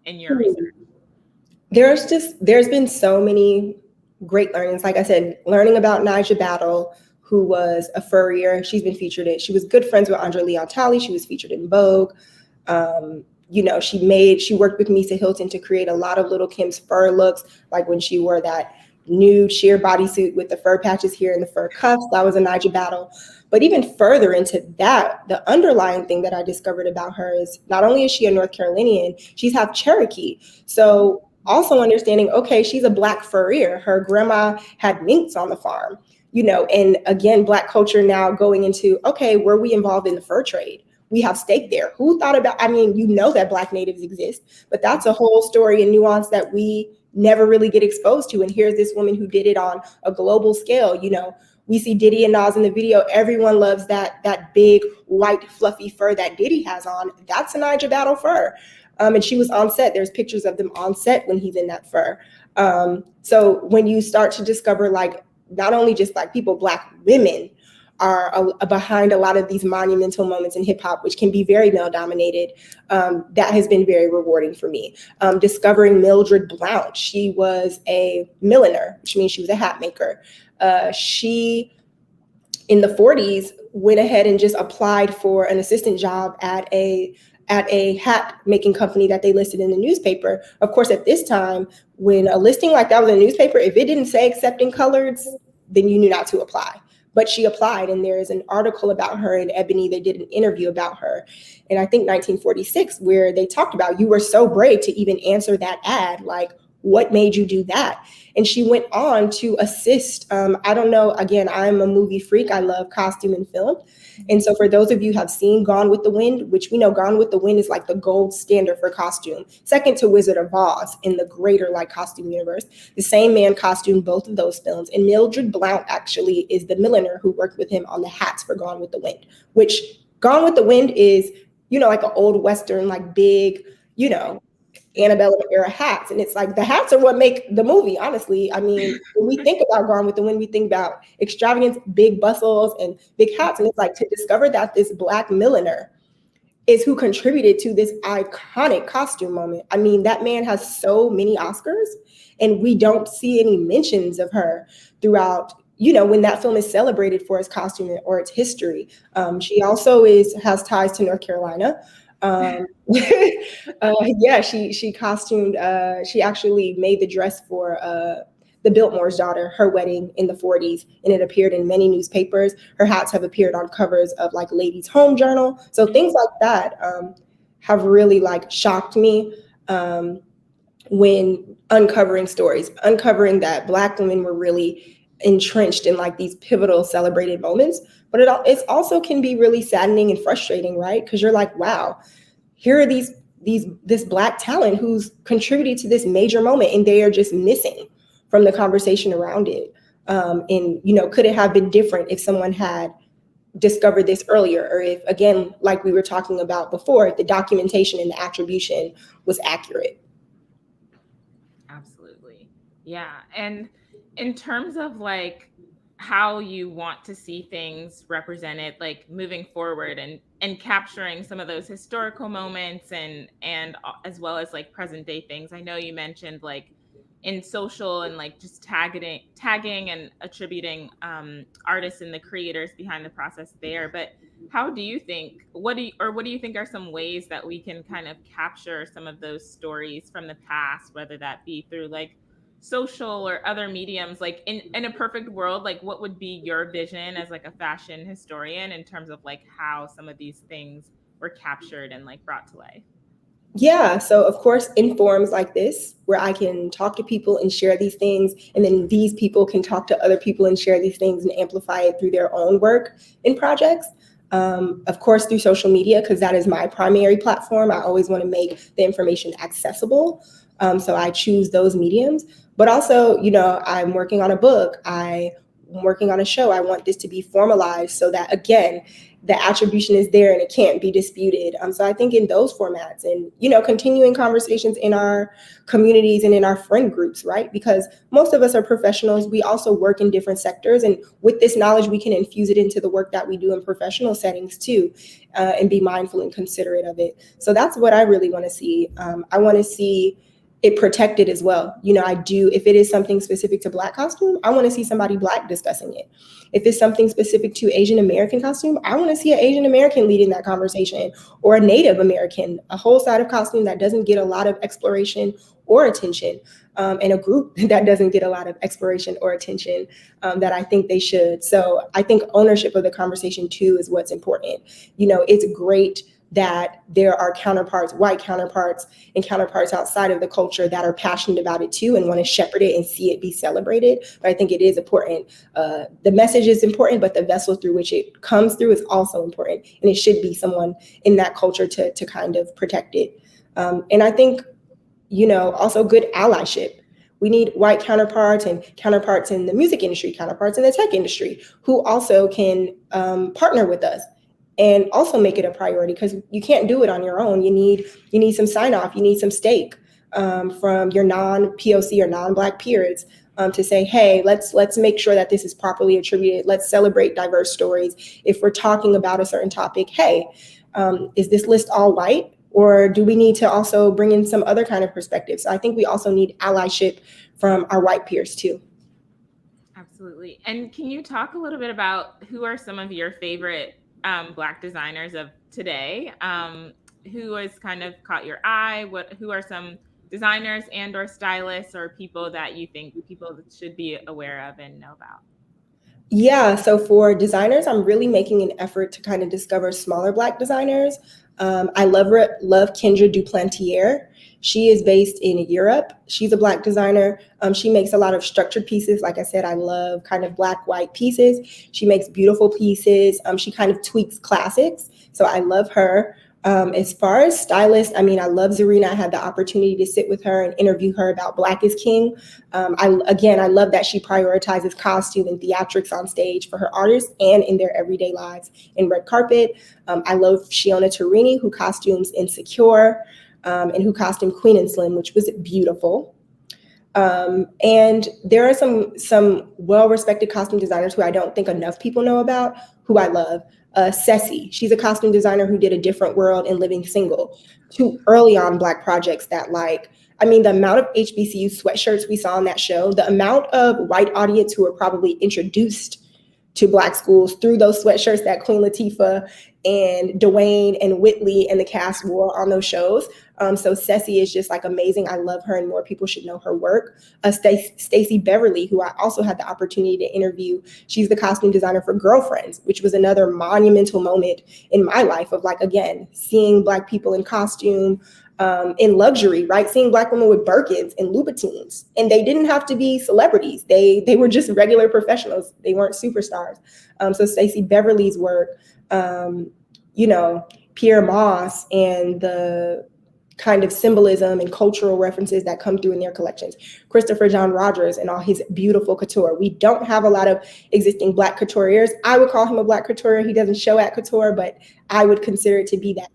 [SPEAKER 1] in your research?
[SPEAKER 2] There's been so many great learnings. Like I said, learning about Nija Battle, who was a furrier. She's been featured in, she was good friends with Andre Leon Talley. She was featured in Vogue. You know, she worked with Misa Hilton to create a lot of Little Kim's fur looks, like when she wore that nude sheer bodysuit with the fur patches here and the fur cuffs. That was a Nija Battle. But even further into that, the underlying thing that I discovered about her is not only is she a North Carolinian, she's half Cherokee. So also understanding, okay, she's a Black furrier. Her grandma had minks on the farm, you know, and again, Black culture now going into, okay, were we involved in the fur trade? We have stake there. Who thought about, I mean, you know that Black natives exist, but that's a whole story and nuance that we never really get exposed to. And here's this woman who did it on a global scale. You know, we see Diddy and Nas in the video. Everyone loves that big white fluffy fur that Diddy has on. That's a Nija Battle fur. And she was on set. There's pictures of them on set when he's in that fur. So when you start to discover, like, not only just Black people, Black women are behind a lot of these monumental moments in hip hop, which can be very male dominated. That has been very rewarding for me. Discovering Mildred Blount. She was a milliner, which means she was a hat maker. She in the 40s went ahead and just applied for an assistant job at a hat making company that they listed in the newspaper. Of course, at this time, when a listing like that was in the newspaper, if it didn't say accepting colors, then you knew not to apply. But she applied, and there is an article about her in Ebony. They did an interview about her in, I think, 1946, where they talked about, you were so brave to even answer that ad. Like, what made you do that? And she went on to assist. I don't know, again, I'm a movie freak. I love costume and film. And so for those of you who have seen Gone with the Wind, which we know Gone with the Wind is like the gold standard for costume, second to Wizard of Oz in the greater like costume universe. The same man costumed both of those films. And Mildred Blount actually is the milliner who worked with him on the hats for Gone with the Wind, which Gone with the Wind is, like an old Western, like big, antebellum era hats. And it's like the hats are what make the movie, honestly. I mean, when we think about Gone with the Wind, we think about extravagance, big bustles, and big hats. And it's like to discover that this Black milliner is who contributed to this iconic costume moment. I mean, that man has so many Oscars, and we don't see any mentions of her throughout. When that film is celebrated for its costume or its history. She also has ties to North Carolina. Yeah, she costumed, she actually made the dress for the Biltmore's daughter, her wedding in the 40s, and it appeared in many newspapers. Her hats have appeared on covers of like Ladies Home Journal. So things like that have really like shocked me when uncovering that Black women were really entrenched in like these pivotal celebrated moments. But it also can be really saddening and frustrating, right? Because you're like, wow, here are this Black talent who's contributed to this major moment, and they are just missing from the conversation around it. And could it have been different if someone had discovered this earlier, or if, again, like we were talking about before, if the documentation and the attribution was accurate?
[SPEAKER 1] Absolutely. Yeah. And in terms of like how you want to see things represented, like moving forward and capturing some of those historical moments and as well as like present day things. I know you mentioned like in social and like just tagging and attributing artists and the creators behind the process there, but how do you think, what do you think are some ways that we can kind of capture some of those stories from the past, whether that be through like social or other mediums? Like in a perfect world, like what would be your vision as like a fashion historian in terms of like how some of these things were captured and like brought to life?
[SPEAKER 2] Yeah, so of course, in forums like this, where I can talk to people and share these things, and then these people can talk to other people and share these things and amplify it through their own work and projects. Of course, through social media, because that is my primary platform. I always want to make the information accessible. So I choose those mediums. But also, I'm working on a book. I'm working on a show. I want this to be formalized so that, again, the attribution is there and it can't be disputed. So I think in those formats and, continuing conversations in our communities and in our friend groups, right? Because most of us are professionals. We also work in different sectors. And with this knowledge, we can infuse it into the work that we do in professional settings too, and be mindful and considerate of it. So that's what I really want to see. I want to see it protected as well. If it is something specific to Black costume, I want to see somebody Black discussing it. If it's something specific to Asian American costume, I want to see an Asian American leading that conversation, or a Native American, a whole side of costume that doesn't get a lot of exploration or attention, and a group that doesn't get a lot of exploration or attention that I think they should. So I think ownership of the conversation too is what's important. It's great that there are counterparts, white counterparts, and counterparts outside of the culture that are passionate about it too and want to shepherd it and see it be celebrated. But I think it is important. The message is important, but the vessel through which it comes through is also important. And it should be someone in that culture to kind of protect it. And I think, also good allyship. We need white counterparts and counterparts in the music industry, counterparts in the tech industry, who also can partner with us and also make it a priority, because you can't do it on your own. You need some sign off. You need some stake from your non-POC or non-Black peers to say, hey, let's make sure that this is properly attributed. Let's celebrate diverse stories. If we're talking about a certain topic, hey, is this list all white? Or do we need to also bring in some other kind of perspective? So I think we also need allyship from our white peers too.
[SPEAKER 1] Absolutely. And can you talk a little bit about who are some of your favorite Black designers of today? Who has kind of caught your eye? Who are some designers and or stylists or people that you think people should be aware of and know about?
[SPEAKER 2] Yeah, so for designers, I'm really making an effort to kind of discover smaller Black designers. I love Kendra Duplantier. She is based in Europe. She's a Black designer. She makes a lot of structured pieces. Like I said, I love kind of Black, white pieces. She makes beautiful pieces. She kind of tweaks classics. So I love her. As far as stylists, I mean, I love Zarina. I had the opportunity to sit with her and interview her about Black is King. I love that she prioritizes costume and theatrics on stage for her artists and in their everyday lives in red carpet. I love Shiona Turini, who costumes Insecure, and who costumed Queen and Slim, which was beautiful. And there are some well-respected costume designers who I don't think enough people know about, who I love. Ceci, she's a costume designer who did A Different World and Living Single, two early on Black projects that the amount of HBCU sweatshirts we saw on that show, the amount of white audience who were probably introduced to Black schools through those sweatshirts that Queen Latifah and Dwayne and Whitley and the cast wore on those shows. So Ceci is just amazing. I love her and more people should know her work. Stacey Beverly, who I also had the opportunity to interview. She's the costume designer for Girlfriends, which was another monumental moment in my life of again, seeing Black people in costume, in luxury, right? Seeing Black women with Birkins and Louboutins. And they didn't have to be celebrities. They were just regular professionals. They weren't superstars. So Stacey Beverly's work, Pierre Moss and the kind of symbolism and cultural references that come through in their collections. Christopher John Rogers and all his beautiful couture. We don't have a lot of existing Black couturiers. I would call him a Black couturier. He doesn't show at couture, but I would consider it to be that.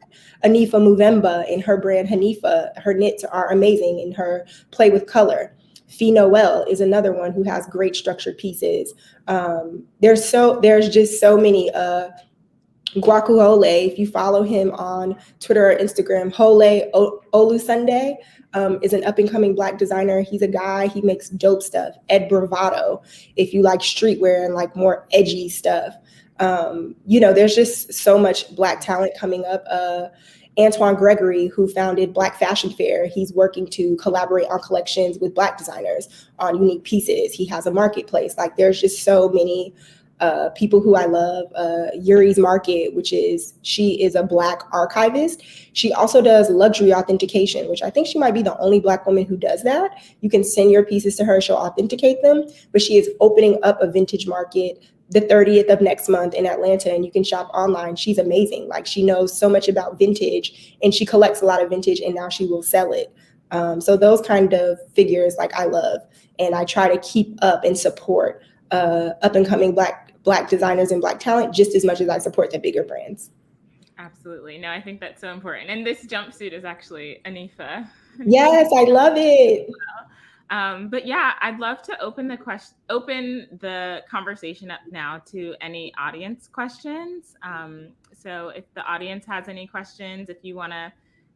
[SPEAKER 2] Anifa Muvemba and her brand Hanifa, her knits are amazing in her play with color. Fee Noel is another one who has great structured pieces. There's just so many. Guacuhole, if you follow him on Twitter or Instagram, Olusunday is an up-and-coming Black designer. He's a guy, he makes dope stuff. Ed Bravado, if you like streetwear and more edgy stuff. There's just so much Black talent coming up. Antoine Gregory, who founded Black Fashion Fair, he's working to collaborate on collections with Black designers on unique pieces. He has a marketplace. There's just so many people who I love. Yuri's Market, she is a Black archivist. She also does luxury authentication, which I think she might be the only Black woman who does that. You can send your pieces to her, she'll authenticate them, but she is opening up a vintage market the 30th of next month in Atlanta, and you can shop online. She's amazing. She knows so much about vintage, and she collects a lot of vintage, and now she will sell it. So those kind of figures I love, and I try to keep up and support up and coming Black designers and Black talent just as much as I support the bigger brands.
[SPEAKER 1] Absolutely. No, I think that's so important. And this jumpsuit is actually Anifa.
[SPEAKER 2] Yes, I love it.
[SPEAKER 1] But yeah, I'd love to open the conversation up now to any audience questions. So if the audience has any questions, if you want to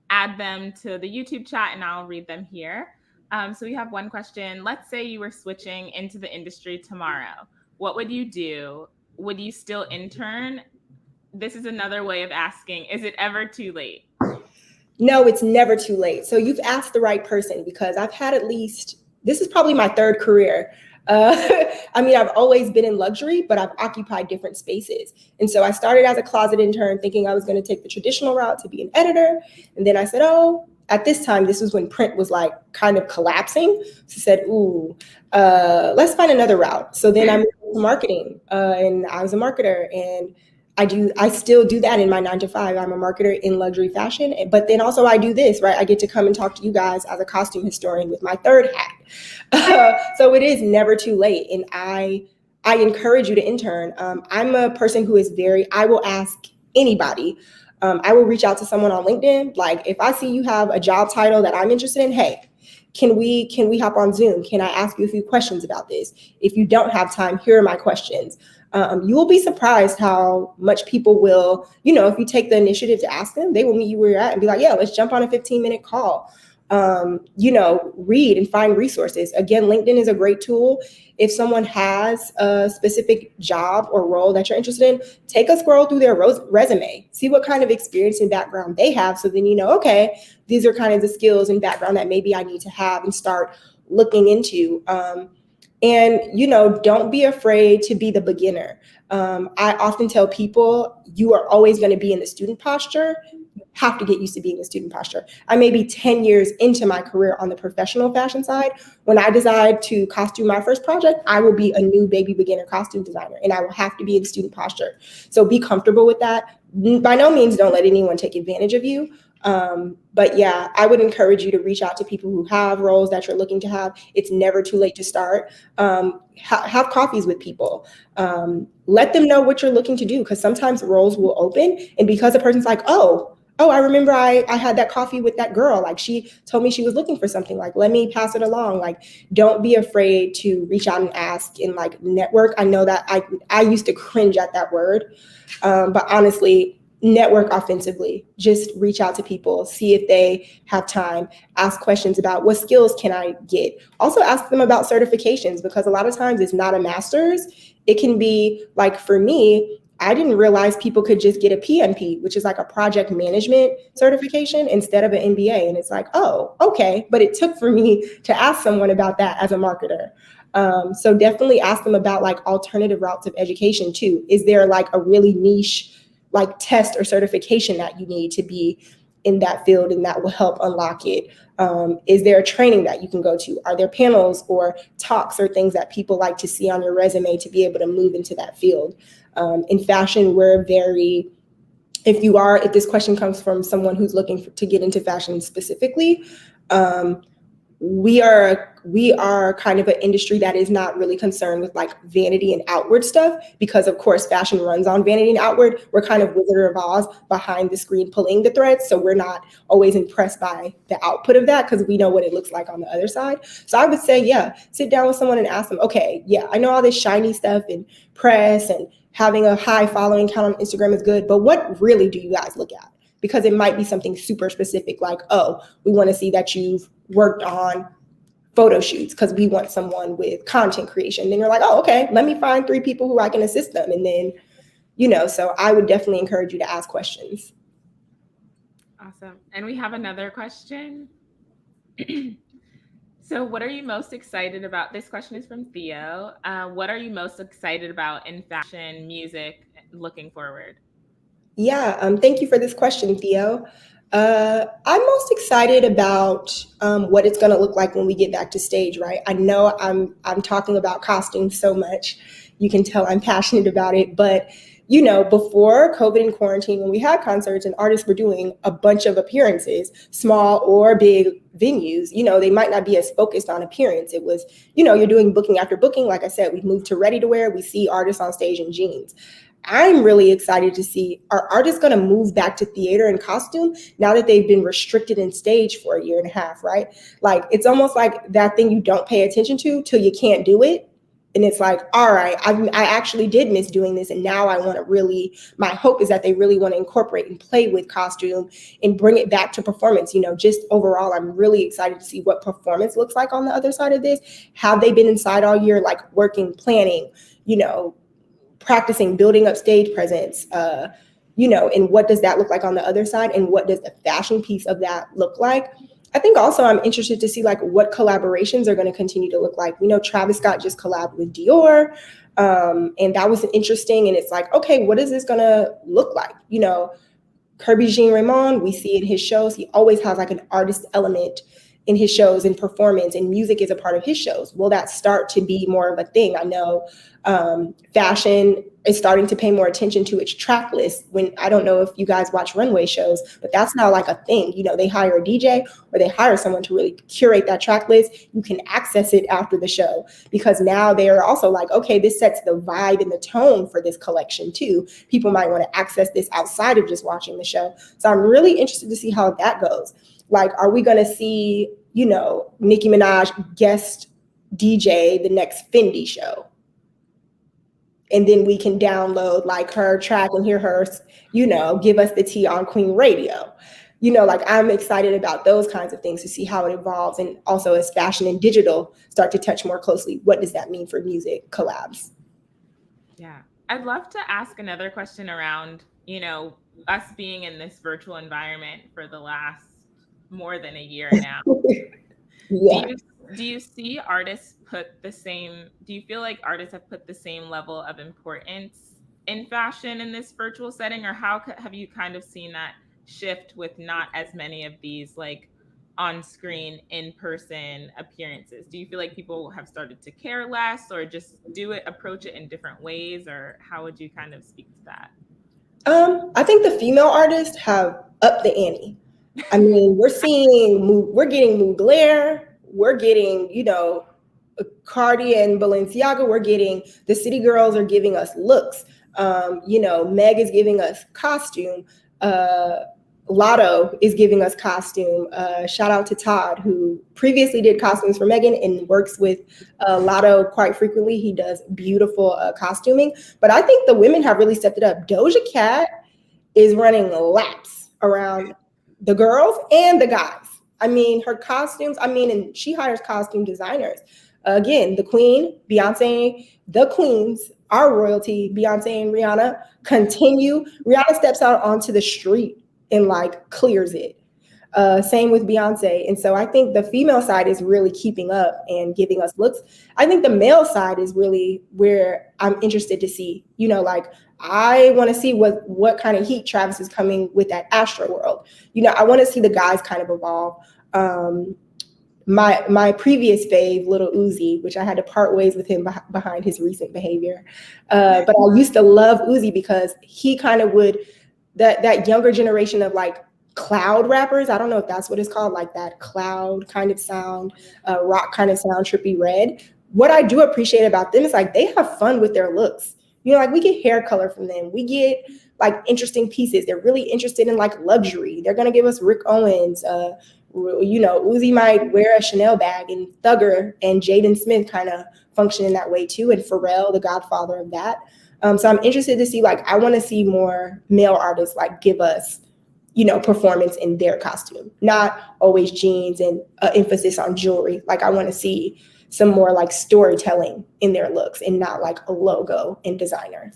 [SPEAKER 1] add them to the YouTube chat and I'll read them here. So we have one question. Let's say you were switching into the industry tomorrow. What would you do? Would you still intern? This is another way of asking, is it ever too late?
[SPEAKER 2] No, it's never too late. So you've asked the right person, because I've had this is probably my third career. I've always been in luxury, but I've occupied different spaces. And so I started as a closet intern thinking I was going to take the traditional route to be an editor. And then I said, at this time, this was when print was kind of collapsing. So I said, let's find another route. So then I moved to marketing, and I was a marketer, and I still do that in my 9 to 5. I'm a marketer in luxury fashion, but then also I do this, right? I get to come and talk to you guys as a costume historian with my third hat. So it is never too late. And I encourage you to intern. I'm a person who is I will ask anybody. I will reach out to someone on LinkedIn. If I see you have a job title that I'm interested in, hey, can we hop on Zoom? Can I ask you a few questions about this? If you don't have time, here are my questions. You will be surprised how much people will, if you take the initiative to ask them, they will meet you where you're at and be like, yeah, let's jump on a 15-minute call. read and find resources. Again, LinkedIn is a great tool. If someone has a specific job or role that you're interested in, take a scroll through their resume, see what kind of experience and background they have. So then okay, these are kind of the skills and background that maybe I need to have, and start looking into. And don't be afraid to be the beginner. I often tell people, you are always going to be in the student posture. You have to get used to being in student posture. I may be 10 years into my career on the professional fashion side. When I decide to costume my first project, I will be a new baby beginner costume designer, and I will have to be in student posture. So be comfortable with that. By no means don't let anyone take advantage of you. But yeah, I would encourage you to reach out to people who have roles that you're looking to have. It's never too late to start. Have coffees with people. Let them know what you're looking to do, because sometimes roles will open, and because a person's like, oh, I remember I had that coffee with that girl. Like, she told me she was looking for something. Like, let me pass it along. Like, don't be afraid to reach out and ask and like network. I know that I used to cringe at that word, but honestly, network offensively. Just reach out to people, see if they have time, ask questions about what skills can I get. Also ask them about certifications, because a lot of times it's not a master's. It can be like, for me, I didn't realize people could just get a PMP, which is like a project management certification, instead of an MBA. And it's like, oh, okay. But it took for me to ask someone about that as a marketer. So definitely ask them about like alternative routes of education too. Is there like a really niche like test or certification that you need to be in that field, and that will help unlock it? Is there a training that you can go to? Are there panels or talks or things that people like to see on your resume to be able to move into that field? In fashion, we're very, if this question comes from someone who's looking to get into fashion specifically, we are kind of an industry that is not really concerned with like vanity and outward stuff, because of course fashion runs on vanity and outward. We're kind of Wizard of Oz behind the screen pulling the threads, so we're not always impressed by the output of that, because we know what it looks like on the other side. So I would say, yeah, sit down with someone and ask them, okay, yeah, I know all this shiny stuff and press and having a high following count on Instagram is good, but what really do you guys look at? Because it might be something super specific, like, oh, we want to see that you've worked on photo shoots because we want someone with content creation. Then you're like, oh, okay, let me find 3 people who I can assist them. And then, so I would definitely encourage you to ask questions.
[SPEAKER 1] Awesome. And we have another question. So what are you most excited about? This question is from Theo. What are you most excited about in fashion, music, looking forward?
[SPEAKER 2] Yeah, thank you for this question, Theo. I'm most excited about what it's going to look like when we get back to stage, right? I know I'm talking about costumes so much. You can tell I'm passionate about it, but before COVID and quarantine, when we had concerts and artists were doing a bunch of appearances, small or big venues, they might not be as focused on appearance. It was, you're doing booking after booking. Like I said, we've moved to ready to wear. We see artists on stage in jeans. I'm really excited to see, are artists going to move back to theater and costume now that they've been restricted in stage for a year and a half, right? Like, it's almost like that thing you don't pay attention to till you can't do it. And it's like, all right, I actually did miss doing this. And now I want to really, my hope is that they really want to incorporate and play with costume and bring it back to performance. Just overall, I'm really excited to see what performance looks like on the other side of this. Have they been inside all year, like working, planning, practicing, building up stage presence, and what does that look like on the other side? And what does the fashion piece of that look like? I think also I'm interested to see like what collaborations are going to continue to look like. Travis Scott just collabed with Dior, and that was interesting. And it's like, okay, what is this going to look like? Kirby Jean Raymond, we see in his shows, he always has like an artist element in his shows and performance, and music is a part of his shows. Will that start to be more of a thing? I know fashion is starting to pay more attention to its track list. When, I don't know if you guys watch runway shows, but that's now like a thing. They hire a DJ or they hire someone to really curate that track list. You can access it after the show, because now they are also like, okay, this sets the vibe and the tone for this collection too. People might want to access this outside of just watching the show. So I'm really interested to see how that goes. Like, are we going to see, Nicki Minaj guest DJ the next Fendi show? And then we can download like her track and hear her, give us the tea on Queen Radio. Like I'm excited about those kinds of things to see how it evolves. And also as fashion and digital start to touch more closely, what does that mean for music collabs?
[SPEAKER 1] Yeah. I'd love to ask another question around, us being in this virtual environment for the last more than a year now. Do
[SPEAKER 2] Yeah.
[SPEAKER 1] you do you see artists put the same do you feel like artists have put the same level of importance in fashion in this virtual setting, or have you kind of seen that shift with not as many of these like on-screen in-person appearances? Do you feel like people have started to care less, or just approach it in different ways, or how would you kind of speak to that?
[SPEAKER 2] I think the female artists have upped the ante. I mean, we're getting Mugler, we're getting, Cardi and Balenciaga, we're getting the City Girls are giving us looks. Meg is giving us costume. Uh, Lotto is giving us costume. Shout out to Todd, who previously did costumes for Megan and works with Lotto quite frequently. He does beautiful costuming. But I think the women have really stepped it up. Doja Cat is running laps around the girls and the guys. I mean, her costumes, and she hires costume designers. Again, the queen, Beyonce, the queens, our royalty, Beyonce and Rihanna, continue. Rihanna steps out onto the street and like clears it. Same with Beyonce. And so I think the female side is really keeping up and giving us looks. I think the male side is really where I'm interested to see, like I want to see what kind of heat Travis is coming with that Astro World. I want to see the guys kind of evolve. My previous fave, Little Uzi, which I had to part ways with him behind his recent behavior. But I used to love Uzi because he kind of would that younger generation of like cloud rappers. I don't know if that's what it's called, like that cloud kind of sound, rock kind of sound, Trippy Red. What I do appreciate about them is like they have fun with their looks. Like we get hair color from them. We get like interesting pieces. They're really interested in like luxury. They're gonna give us Rick Owens. Uzi might wear a Chanel bag, and Thugger and Jaden Smith kind of function in that way too. And Pharrell, the godfather of that. So I'm interested to see, like, I want to see more male artists like give us, performance in their costume, not always jeans and emphasis on jewelry. Like I want to see some more like storytelling in their looks and not like a logo and designer.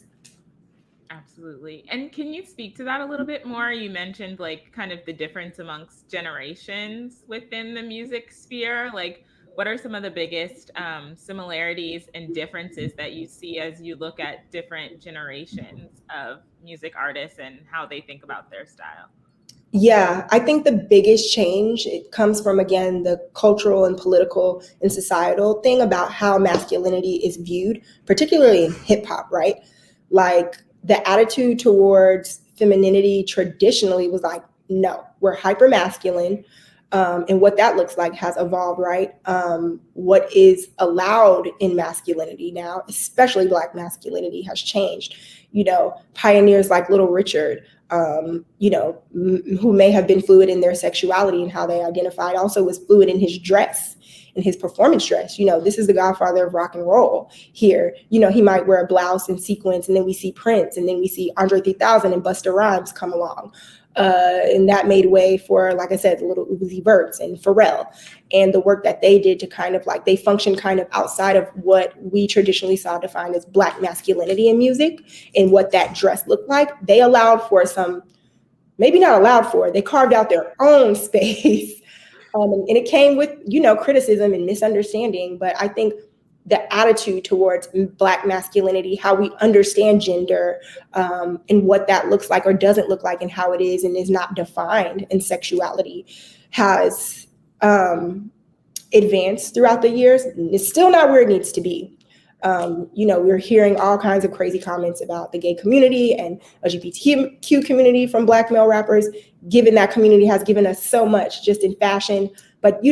[SPEAKER 1] Absolutely. And can you speak to that a little bit more? You mentioned like kind of the difference amongst generations within the music sphere. Like, what are some of the biggest similarities and differences that you see as you look at different generations of music artists and how they think about their style?
[SPEAKER 2] Yeah, I think the biggest change it comes from again the cultural and political and societal thing about how masculinity is viewed, particularly in hip hop, right? Like the attitude towards femininity traditionally was like, no, we're hyper masculine. And what that looks like has evolved, right? What is allowed in masculinity now, especially Black masculinity, has changed. Pioneers like Little Richard, who may have been fluid in their sexuality and how they identified, also was fluid in his dress, in his performance dress. This is the godfather of rock and roll here. He might wear a blouse and sequins, and then we see Prince, and then we see Andre 3000 and Busta Rhymes come along. And that made way for, like I said, the Little Uzi Verts and Pharrell, and the work that they did to kind of like, they function kind of outside of what we traditionally saw defined as Black masculinity in music and what that dress looked like. They allowed for some, maybe not allowed for, they carved out their own space. And it came with, criticism and misunderstanding. But I think the attitude towards Black masculinity, how we understand gender, and what that looks like or doesn't look like, and how it is and is not defined in sexuality, has advanced throughout the years. It's still not where it needs to be. We're hearing all kinds of crazy comments about the gay community and LGBTQ community from Black male rappers, given that community has given us so much just in fashion. But,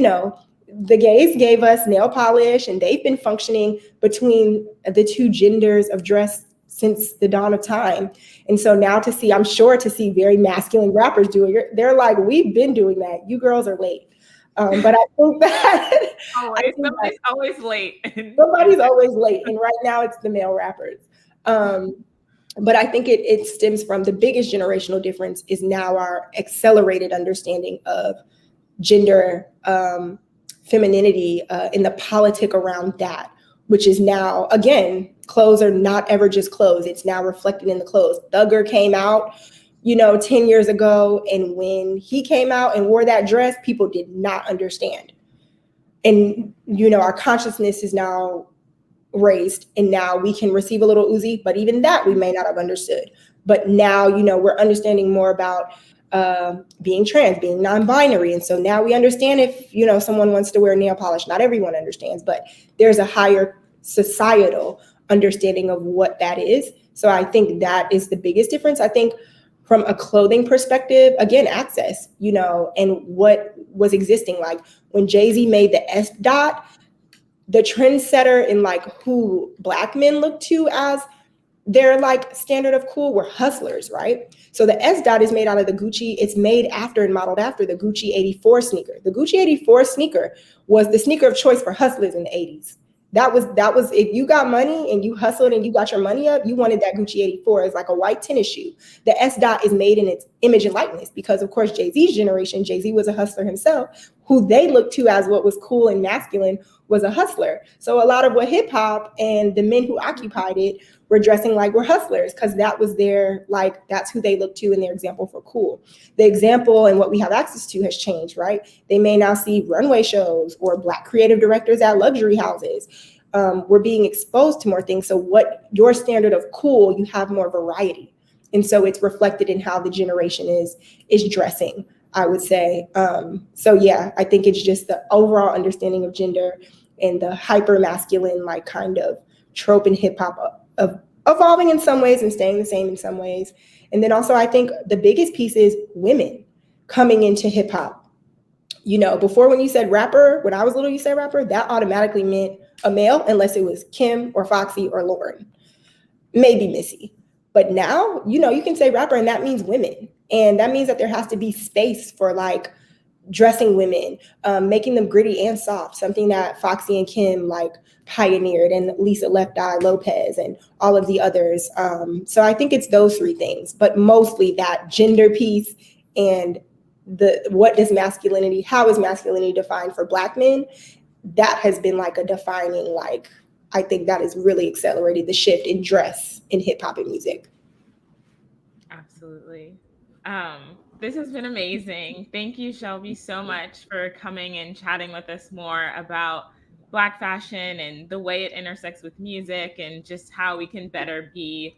[SPEAKER 2] the gays gave us nail polish, and they've been functioning between the two genders of dress since the dawn of time. And so now I'm sure to see very masculine rappers do it, they're like, we've been doing that. You girls are late. But I think that
[SPEAKER 1] Somebody's always late.
[SPEAKER 2] Somebody's always late. And right now it's the male rappers. But I think it stems from the biggest generational difference is now our accelerated understanding of gender, femininity, in the politic around that, which is now, again, clothes are not ever just clothes. It's now reflected in the clothes. Thugger came out, 10 years ago. And when he came out and wore that dress, people did not understand. And, our consciousness is now raised, and now we can receive a little Uzi, but even that we may not have understood. But now, we're understanding more about being trans, being non-binary. And so now we understand if, someone wants to wear nail polish. Not everyone understands, but there's a higher societal understanding of what that is. So I think that is the biggest difference. I think from a clothing perspective, again, access, and what was existing. Like when Jay-Z made the S dot, the trendsetter in like who Black men look to as their like standard of cool were hustlers, right? So the S dot is made out of the Gucci. It's made after and modeled after the Gucci 84 sneaker. The Gucci 84 sneaker was the sneaker of choice for hustlers in the 80s. That was if you got money and you hustled and you got your money up, you wanted that Gucci 84 as like a white tennis shoe. The S dot is made in its image and likeness because, of course, Jay-Z's generation, Jay-Z was a hustler himself, who they looked to as what was cool and masculine was a hustler. So a lot of what hip hop and the men who occupied it were dressing like we're hustlers because that was their, like, that's who they looked to in their example for cool. The example and what we have access to has changed, right? They may now see runway shows or Black creative directors at luxury houses. We're being exposed to more things. So what your standard of cool, you have more variety. And so it's reflected in how the generation is dressing, I would say. So yeah, I think it's just the overall understanding of gender and the hyper masculine, like kind of trope in hip hop of evolving in some ways and staying the same in some ways. And then also I think the biggest piece is women coming into hip hop. Before when you said rapper, when I was little, you said rapper, that automatically meant a male, unless it was Kim or Foxy or Lauren, maybe Missy. But now, you can say rapper and that means women. And that means that there has to be space for like dressing women, making them gritty and soft, something that Foxy and Kim like pioneered, and Lisa Left Eye Lopez and all of the others. So I think it's those three things, but mostly that gender piece and how is masculinity defined for Black men? That has been like a defining, like, I think that has really accelerated the shift in dress in hip hop and music.
[SPEAKER 1] Absolutely. This has been amazing. Thank you, Shelby, so much for coming and chatting with us more about Black fashion and the way it intersects with music and just how we can better be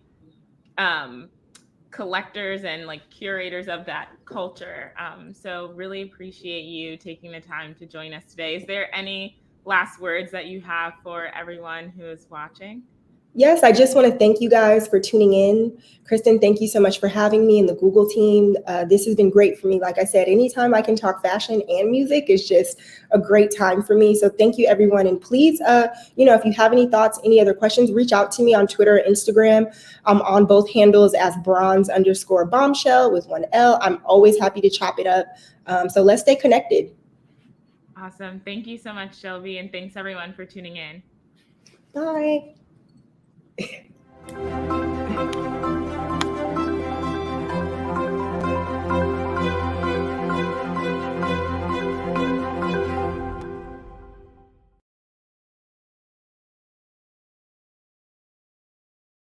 [SPEAKER 1] collectors and like curators of that culture. So really appreciate you taking the time to join us today. Is there any last words that you have for everyone who is watching?
[SPEAKER 2] Yes, I just want to thank you guys for tuning in. Kristen, thank you so much for having me and the Google team. This has been great for me. Like I said, anytime I can talk fashion and music is just a great time for me. So thank you, everyone. And please, if you have any thoughts, any other questions, reach out to me on Twitter or Instagram. I'm on both handles as bronze_bombshell with one L. I'm always happy to chop it up. So let's stay connected.
[SPEAKER 1] Awesome. Thank you so much, Shelby. And thanks everyone for tuning in.
[SPEAKER 2] Bye.